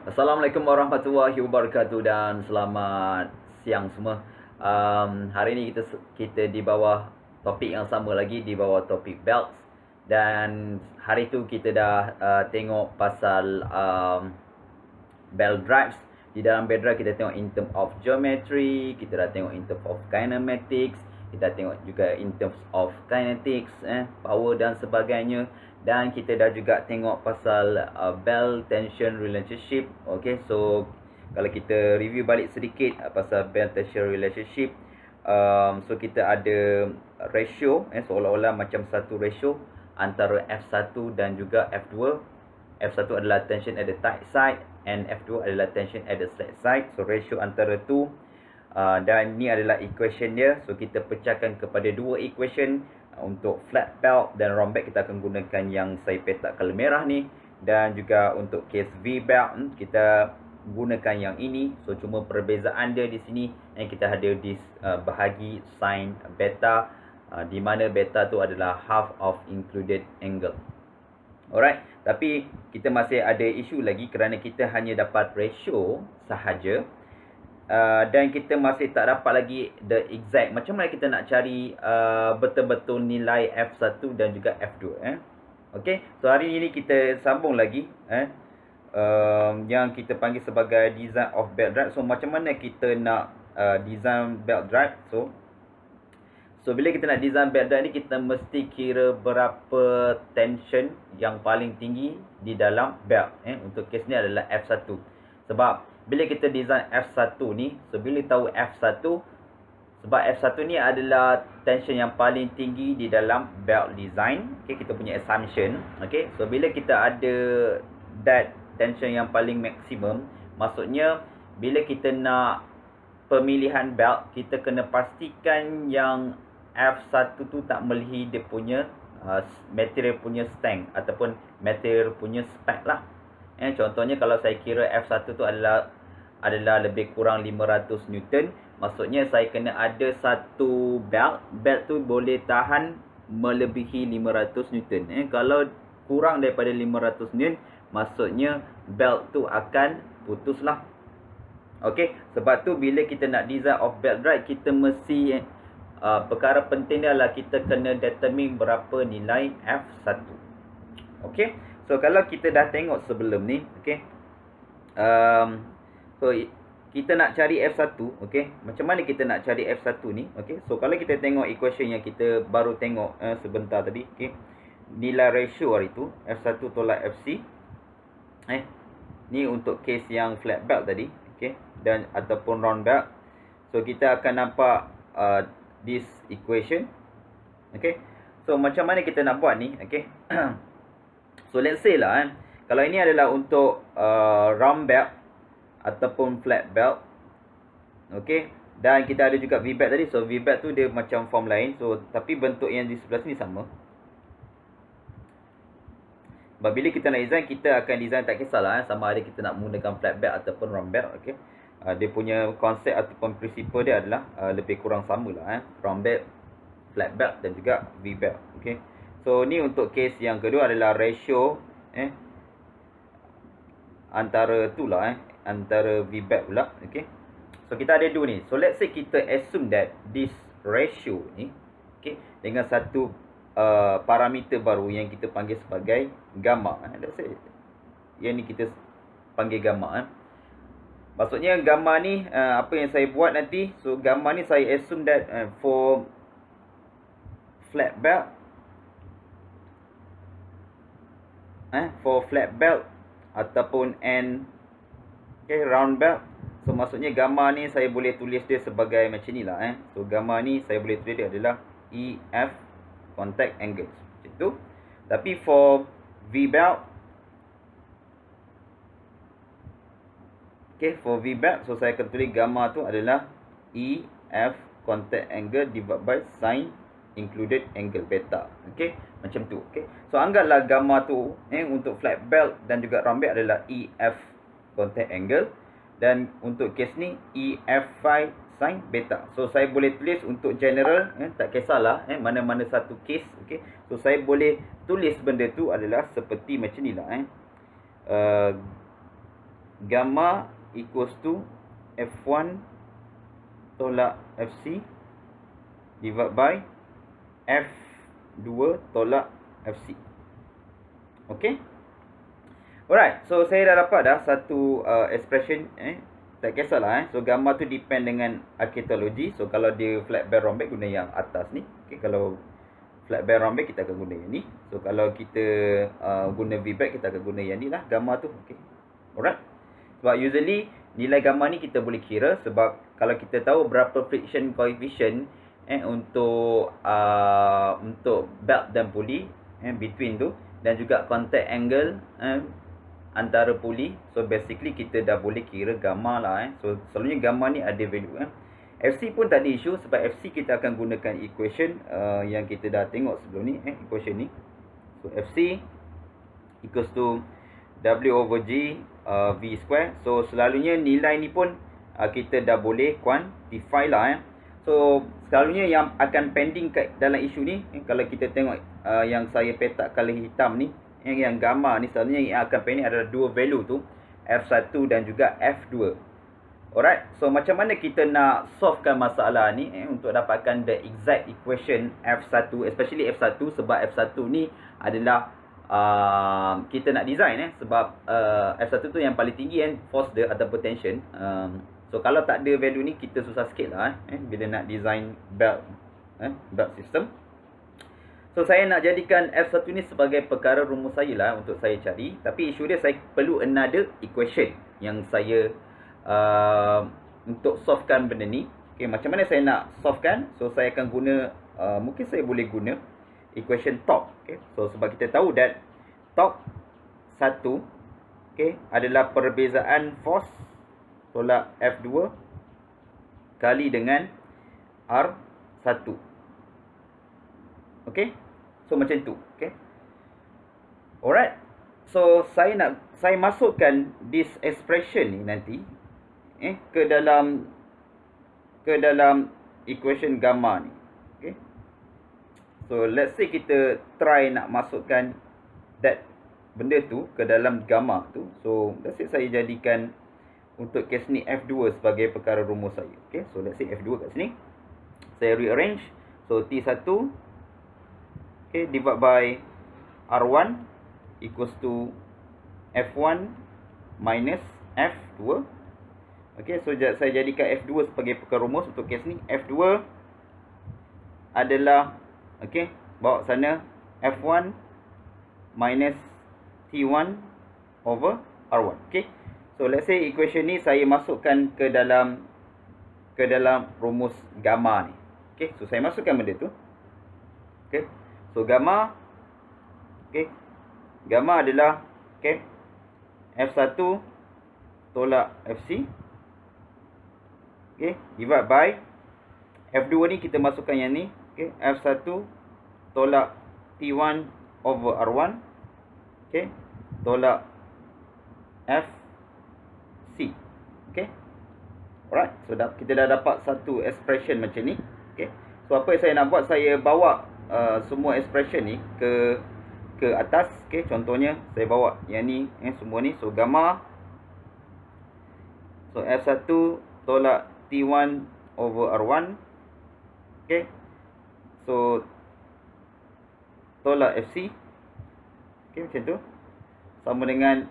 Assalamualaikum warahmatullahi wabarakatuh dan selamat siang semua. Hari ini kita di bawah topik yang sama lagi, di bawah topik belts. Dan hari tu kita dah tengok pasal belt drives. Di dalam belt drive kita tengok in term of geometry, kita dah tengok in term of kinematics, kita tengok juga in terms of kinetics, power dan sebagainya. Dan kita dah juga tengok pasal belt tension relationship. Okay, so kalau kita review balik sedikit pasal belt tension relationship, so kita ada ratio, seolah-olah macam satu ratio antara F1 dan juga F2. F1 adalah tension at the tight side and F2 adalah tension at the slack side. So ratio antara tu, dan ni adalah equation dia. So kita pecahkan kepada dua equation. Untuk flat belt dan round belt kita akan gunakan yang saya petak color merah ni. Dan juga untuk case V belt kita gunakan yang ini. So cuma perbezaan dia di sini yang kita ada di bahagi sin beta, di mana beta tu adalah half of included angle. Alright, tapi kita masih ada isu lagi kerana kita hanya dapat ratio sahaja. Dan kita masih tak dapat lagi the exact. Macam mana kita nak cari betul-betul nilai F1 dan juga F2. Okay, so hari ini kita sambung lagi yang kita panggil sebagai design of belt drive. So macam mana kita nak design belt drive. So bila kita nak design belt drive ni, kita mesti kira berapa tension yang paling tinggi di dalam belt. Untuk case ni adalah F1. Sebab bila kita design F1 ni, so bila tahu F1, sebab F1 ni adalah tension yang paling tinggi di dalam belt design. Okay, kita punya assumption. Okay, so bila kita ada that tension yang paling maksimum, maksudnya bila kita nak pemilihan belt, kita kena pastikan yang F1 tu tak melebihi dia punya material punya strength ataupun material punya spec lah. Contohnya kalau saya kira F1 tu adalah lebih kurang 500 Newton, maksudnya saya kena ada satu belt tu boleh tahan melebihi 500 Newton. Kalau kurang daripada 500 Newton, maksudnya belt tu akan putus lah. Okay, sebab tu bila kita nak design of belt drive, kita mesti perkara penting dia adalah kita kena determine berapa nilai F1. Okay, so kalau kita dah tengok sebelum ni, okay, so kita nak cari F1, okay, macam mana kita nak cari F1 ni, okay. So kalau kita tengok equation yang kita baru tengok sebentar tadi, okay, nilai ratio hari tu F1 tolak FC, ni untuk case yang flat belt tadi, okay, dan ataupun round belt. So kita akan nampak this equation, okay. So macam mana kita nak buat ni, okay. So let's say lah, kalau ini adalah untuk round belt ataupun flat belt, okay, dan kita ada juga V-belt tadi. So V-belt tu dia macam form lain, so tapi bentuk yang di sebelah sini sama. Sebab bila kita nak design, kita akan design tak kisahlah sama ada kita nak menggunakan flat belt ataupun round belt, okay. Dia punya konsep ataupun prinsipal dia adalah lebih kurang sama lah, round belt, flat belt dan juga V-belt, okay. So ni untuk case yang kedua adalah ratio antara tu lah, antara V-belt pula, okay. So kita ada dua ni. So let's say kita assume that this ratio ni, okay, dengan satu parameter baru yang kita panggil sebagai gamma. Let's say yang ni kita panggil gamma. Maksudnya gamma ni apa yang saya buat nanti. So gamma ni saya assume that for flat belt, for flat belt ataupun okay, round belt. So maksudnya gamma ni saya boleh tulis dia sebagai macam ni lah. So gamma ni saya boleh tulis dia adalah EF contact angle macam tu. Tapi for V belt, okay, for V belt, so saya akan tulis gamma tu adalah EF contact angle divided by sin included angle beta. Okay, macam tu. Okay, so anggaplah gamma tu untuk flat belt dan juga round belt adalah EF contact angle, dan untuk case ni EF phi sin beta. So saya boleh tulis untuk general, tak kisahlah mana-mana satu case, okay. So saya boleh tulis benda tu adalah seperti macam ni lah, gamma equals to F1 tolak FC divided by F2 tolak FC. Okay. Alright, so saya dah dapat dah satu expression. Tak kisahlah. So gamma tu depend dengan archetypology. So kalau dia flat band rhombic, guna yang atas ni. Okay, kalau flat band rhombic kita akan guna yang ni. So kalau kita guna V-back, kita akan guna yang ni lah, gamma tu. Okay. Alright. Sebab usually nilai gamma ni kita boleh kira, sebab kalau kita tahu berapa friction coefficient untuk belt dan pulley between tu, dan juga contact angle antara pulley. So basically kita dah boleh kira gamma lah. So selalunya gamma ni ada value. FC pun tak ada isu, sebab FC kita akan gunakan equation yang kita dah tengok sebelum ni, equation ni. So FC equals to W over G V square. So selalunya nilai ni pun kita dah boleh quantify lah. So selalunya yang akan pending kat dalam isu ni, kalau kita tengok yang saya petak color hitam ni, yang gamma ni, selalunya yang akan pending adalah dua value tu, F1 dan juga F2. Alright, so macam mana kita nak solvekan masalah ni untuk dapatkan the exact equation F1, especially F1, sebab F1 ni adalah kita nak design sebab F1 tu yang paling tinggi force dia ataupun tension. So kalau tak ada value ni, kita susah sikit lah bila nak design belt system. So saya nak jadikan F1 ni sebagai perkara rumus saya lah untuk saya cari. Tapi isu dia, saya perlu another equation yang saya untuk solvekan benda ni. Okay, macam mana saya nak solvekan? So saya akan guna, mungkin saya boleh guna equation torque. Okay, so sebab kita tahu that torque 1 adalah perbezaan force tolak F2 kali dengan R1. Okay, so macam tu. Okay, alright. So saya masukkan this expression ni nanti ke dalam equation gamma ni. Okay, so let's say kita try nak masukkan that benda tu ke dalam gamma tu. So let's say saya jadikan untuk kes ni F2 sebagai perkara rumus saya. Okay, so let's say F2 kat sini. Saya rearrange. So T1 divide by R1 equals to F1 minus F2. Okay, so saya jadikan F2 sebagai perkara rumus untuk kes ni. F2 adalah, okay, bawa sana F1 minus T1 over R1. Okay, so let's say equation ni saya masukkan ke dalam rumus gamma ni. Okay, so saya masukkan benda tu. Okay, so gamma, okay, gamma adalah, okay, F1 tolak FC, okay, divide by F2 ni kita masukkan yang ni, okay, F1 tolak T1 over R1, okay, tolak FC. Okay, alright. So kita dah dapat satu expression macam ni. Okay, so apa yang saya nak buat, saya bawa semua expression ni ke atas. Okay, contohnya saya bawa yang ni, semua ni. So gamma, so F1 tolak T1 over R1, okay, so tolak FC, okay, macam tu, sama dengan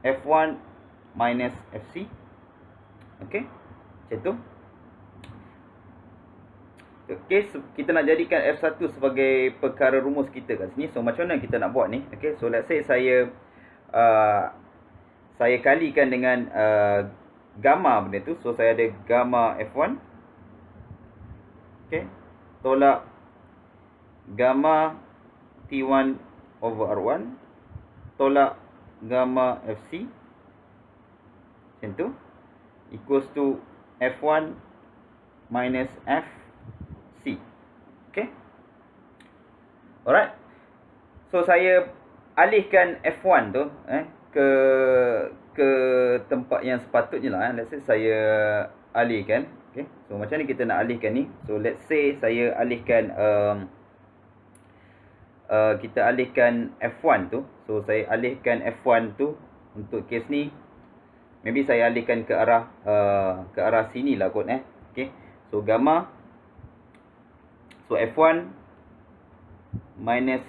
F1 minus FC. Okay, macam tu. Okay, so kita nak jadikan F1 sebagai perkara rumus kita kat sini. So macam mana kita nak buat ni? Okay, so let's say saya kalikan dengan gamma benda tu. So saya ada gamma F1, okay, tolak gamma T1 over R1 tolak gamma FC, macam tu, equals to F1 minus FC. Okay, alright. So saya alihkan F1 tu ke tempat yang sepatutnya lah. Let's say saya alihkan. Okay, so macam ni kita nak alihkan ni. So let's say saya alihkan kita alihkan F1 tu. So saya alihkan F1 tu untuk kes ni maybe saya alihkan ke arah sini lah kot okay. So gamma, so F1 minus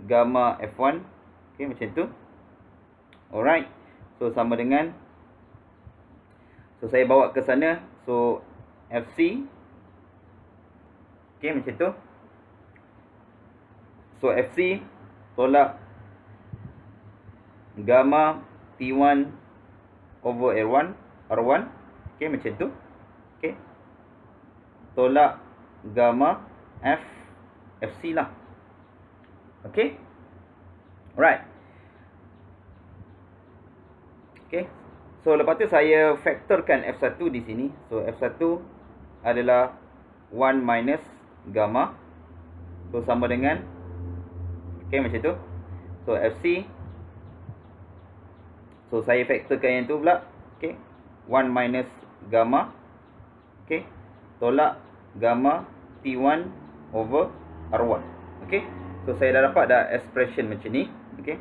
gamma F1, okay, macam tu. Alright, so sama dengan, so saya bawa ke sana, so FC, okay, macam tu. So FC tolak gamma T1 over R1, okay, macam tu. Okay, tolak gamma FC lah. Okay, alright. Okay, so lepas tu saya faktorkan F1 di sini. So F1 adalah 1 minus gamma, so sama dengan, okay, macam tu. So FC, so saya faktorkan yang tu pula, okay, 1 minus gamma, okay, tolak gamma T1 over R1. Okay, so saya dah dapat dah expression macam ni. Okay,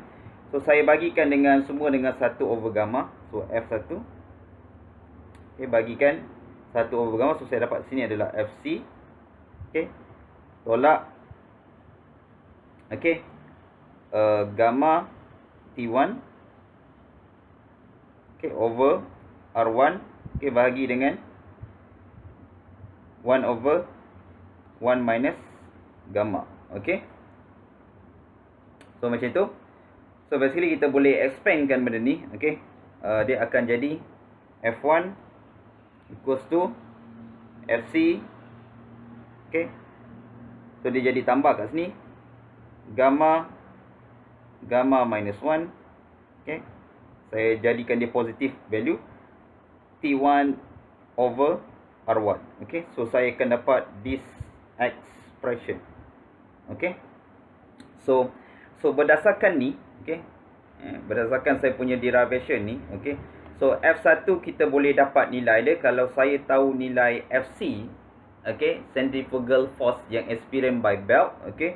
so saya bagikan dengan semua dengan 1 over gamma. So F1, okay, bagikan 1 over gamma. So saya dapat sini adalah FC, okay, tolak, okay, gamma T1, okay, over R1, okay, bahagi dengan 1 over 1 minus gamma. Okay, so macam tu. So basically kita boleh expandkan benda ni. Okay, dia akan jadi F1 equals to FC, okay, so dia jadi tambah kat sini gamma minus 1, okay, saya jadikan dia positif value T1 over R1. Okay, so saya akan dapat this expression. Okay, so berdasarkan ni, okay, berdasarkan saya punya derivation ni, okay, so F1 kita boleh dapat nilai dia kalau saya tahu nilai FC, okay, centrifugal force yang experienced by belt. Okay,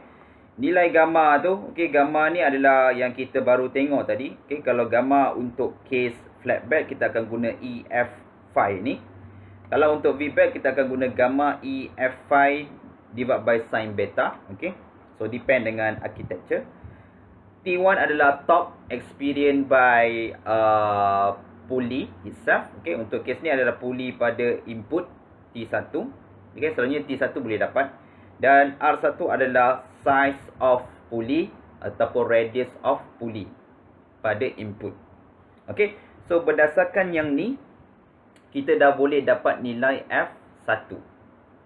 nilai gamma tu, okay, gamma ni adalah yang kita baru tengok tadi. Okay, kalau gamma untuk case flat bed kita akan guna EF5 ni. Kalau untuk V-bed kita akan guna gamma EF5 divided by sin beta. Okay, so depend dengan architecture. T1 adalah top experienced by pulley itself. Okay, untuk case ni adalah pulley pada input T1. Okay, selalunya T1 boleh dapat. Dan R1 adalah size of pulley ataupun radius of pulley pada input. Okay, so berdasarkan yang ni kita dah boleh dapat nilai F1.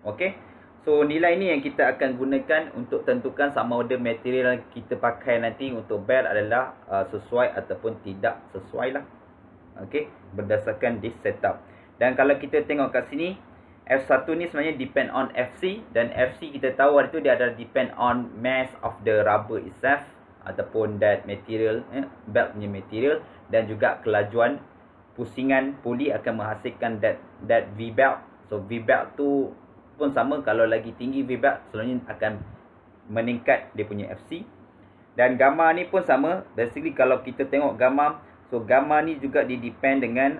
Okay, so nilai ni yang kita akan gunakan untuk tentukan sama ada material yang kita pakai nanti untuk belt adalah sesuai ataupun tidak sesuai lah. Okay, berdasarkan this setup. Dan kalau kita tengok kat sini, F1 ni sebenarnya depend on FC. Dan FC kita tahu hari tu dia adalah depend on mass of the rubber itself ataupun that material, belt punya material. Dan juga kelajuan pusingan pulley akan menghasilkan that V-belt. So V-belt tu pun sama, kalau lagi tinggi V-belt selalunya akan meningkat dia punya FC. Dan gamma ni pun sama. Basically kalau kita tengok gamma, so gamma ni juga depend dengan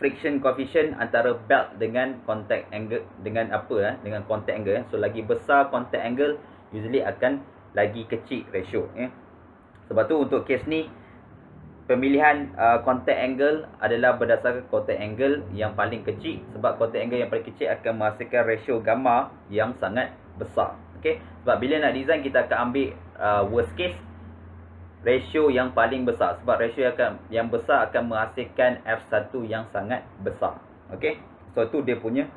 friction coefficient antara belt dengan contact angle, dengan apa dengan contact angle. So lagi besar contact angle usually akan lagi kecil ratio. Sebab tu untuk case ni pemilihan contact angle adalah berdasarkan contact angle yang paling kecil. Sebab contact angle yang paling kecil akan menghasilkan ratio gamma yang sangat besar. Okay, sebab bila nak design kita akan ambil worst case ratio yang paling besar. Sebab ratio yang besar akan menghasilkan F1 yang sangat besar. Okay, so tu dia punya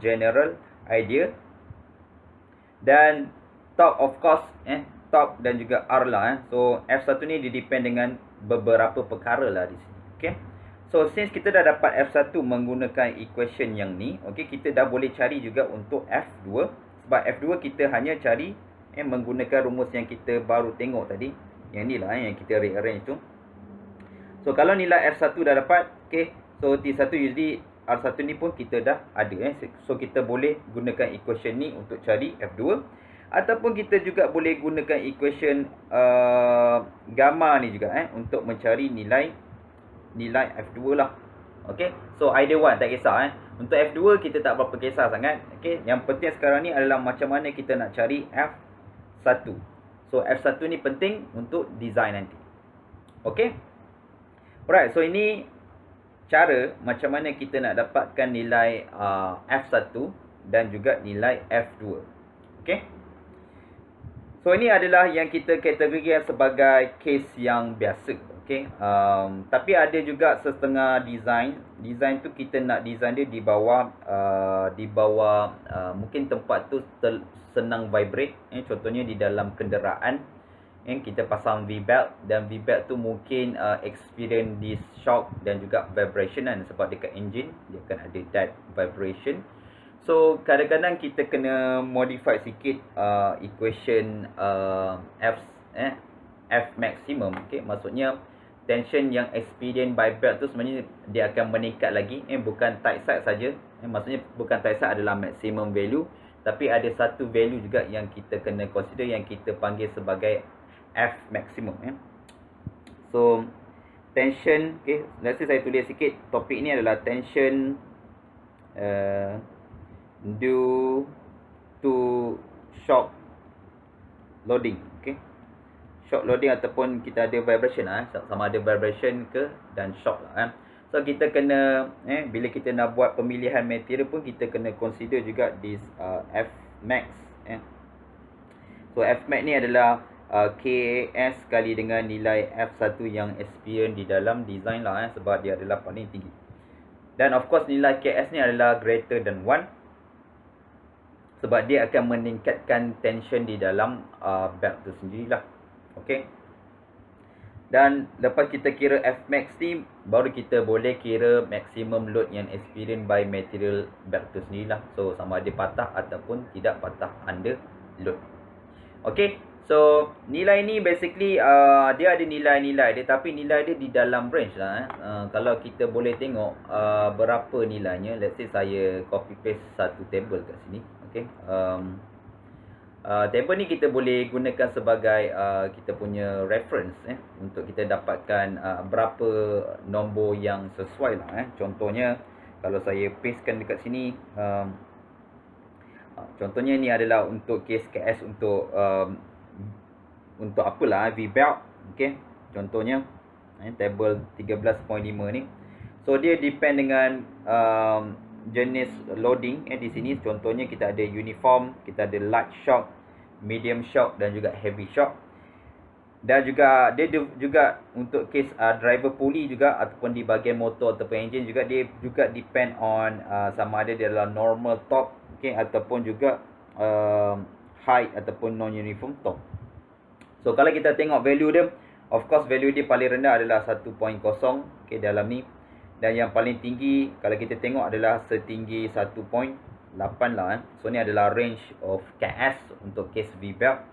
general idea. Dan top of course top dan juga R lah. So F1 ni depend dengan beberapa perkara lah di sini. Okay, so since kita dah dapat F1 menggunakan equation yang ni, okay, kita dah boleh cari juga untuk F2. Sebab F2 kita hanya cari menggunakan rumus yang kita baru tengok tadi. Yang ni lah yang kita rearrange tu. So kalau nilai F1 dah dapat, okay, so T1 usually R1 ni pun kita dah ada. So kita boleh gunakan equation ni untuk cari F2. Ataupun kita juga boleh gunakan equation gamma ni juga untuk mencari nilai nilai F2 lah. Okay, so either one tak kisah Untuk F2 kita tak berapa kisah sangat. Okay, yang penting sekarang ni adalah macam mana kita nak cari F1. So F1 ni penting untuk design nanti. Okay, alright, so ini cara macam mana kita nak dapatkan nilai F1 dan juga nilai F2. Okay, so ini adalah yang kita kategorikan sebagai case yang biasa. Okay, tapi ada juga setengah design tu kita nak design dia di bawah mungkin tempat tu senang vibrate. Contohnya di dalam kenderaan, kita pasang V-belt, dan V-belt tu mungkin experience this shock dan juga vibration kan, sebab dekat engine dia akan ada that vibration. So kadang-kadang kita kena modify sikit equation F maximum. Okay, maksudnya tension yang experienced by belt tu sebenarnya dia akan meningkat lagi. Bukan tight side saja. Maksudnya bukan tight side adalah maximum value, tapi ada satu value juga yang kita kena consider, yang kita panggil sebagai F maximum. So tension, okay, let's say saya tulis sikit, topik ni adalah tension due to shock loading. Okay, shock loading ataupun kita ada vibration sama ada vibration ke dan shock lah So kita kena bila kita nak buat pemilihan material pun kita kena consider juga this F max. So F max ni adalah KAS kali dengan nilai F1 yang experience di dalam design lah sebab dia adalah paling tinggi. Dan of course nilai KS ni adalah greater than 1 sebab dia akan meningkatkan tension di dalam belt tu sendirilah. Okay, dan lepas kita kira F max ni, baru kita boleh kira maximum load yang experienced by material belt tu sendirilah. So sama ada patah ataupun tidak patah under load. Okay, so nilai ni basically dia ada nilai-nilai dia, tapi nilai dia di dalam range lah. Kalau kita boleh tengok berapa nilainya, let's say saya copy paste satu table kat sini. Okay, table ni kita boleh gunakan sebagai kita punya reference untuk kita dapatkan berapa nombor yang sesuai lah. Contohnya kalau saya pastekan dekat sini, contohnya ni adalah untuk case KS untuk apalah V-belt. Okay, contohnya table 13.5 ni. So dia depend dengan jenis loading di sini. Contohnya kita ada uniform, kita ada light shock, medium shock dan juga heavy shock. Dan juga dia juga untuk case driver pulley juga ataupun di bahagian motor ataupun engine juga, dia juga depend on sama ada dia adalah normal top, okay, ataupun juga height ataupun non uniform top. So kalau kita tengok value dia, of course value dia paling rendah adalah 1.0, okay, dalam ni. Dan yang paling tinggi kalau kita tengok adalah setinggi 1.8 lah. So ni adalah range of KS untuk case V-belt.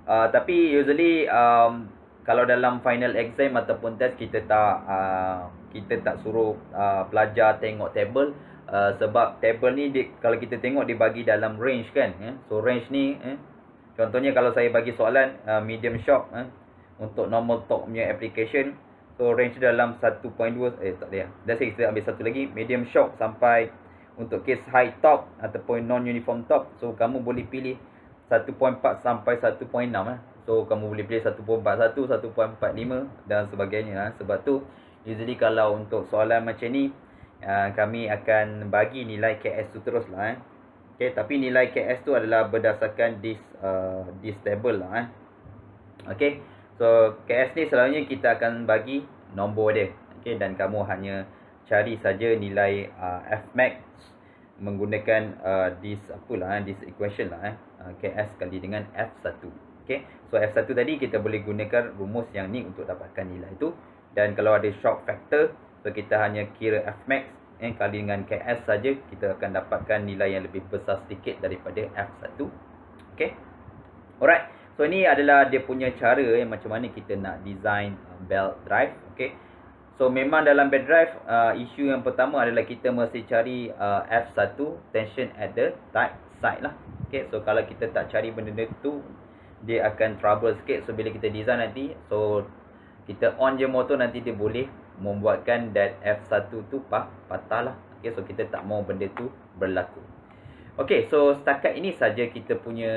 Tapi usually kalau dalam final exam ataupun test kita tak suruh pelajar tengok table, sebab table ni kalau kita tengok dia bagi dalam range kan. So range ni contohnya kalau saya bagi soalan medium shock untuk normal top punya application, so range dalam 1.2 tak ada. Dah saya kita ambil satu lagi, medium shock sampai untuk case high top ataupun non uniform top. So kamu boleh pilih 1.4 sampai 1.6 So kamu boleh pilih 1.41, 1.45 dan sebagainya. Sebab tu usually kalau untuk soalan macam ni kami akan bagi nilai KS tu terus lah. Okay, tapi nilai KS tu adalah berdasarkan this table lah. Okay, so KS ni selalunya kita akan bagi nombor dia. Okay, dan kamu hanya cari saja nilai F max menggunakan this equation lah. KS kali dengan F1. Okay, so F1 tadi kita boleh gunakan rumus yang ni untuk dapatkan nilai itu. Dan kalau ada shock factor, so kita hanya kira F max kali dengan KS saja, kita akan dapatkan nilai yang lebih besar sedikit daripada F1. Okay, alright. So ni adalah dia punya cara macam mana kita nak design belt drive. Okay, so memang dalam belt drive isu yang pertama adalah kita mesti cari F1 tension at the tight side lah. Okay, so kalau kita tak cari benda tu, dia akan trouble sikit. So bila kita design nanti, so kita on je motor, nanti dia boleh membuatkan that F1 tu patah lah. Okay, so kita tak mau benda tu berlaku. Okay, so setakat ini saja kita punya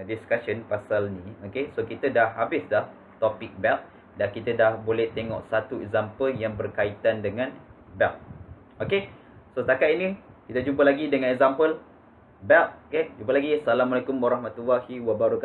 discussion pasal ni. Okay, so kita dah habis dah topik belt, dan kita dah boleh tengok satu example yang berkaitan dengan belt. Okay, so setakat ini kita jumpa lagi dengan example belt. Okay, jumpa lagi. Assalamualaikum warahmatullahi wabarakatuh.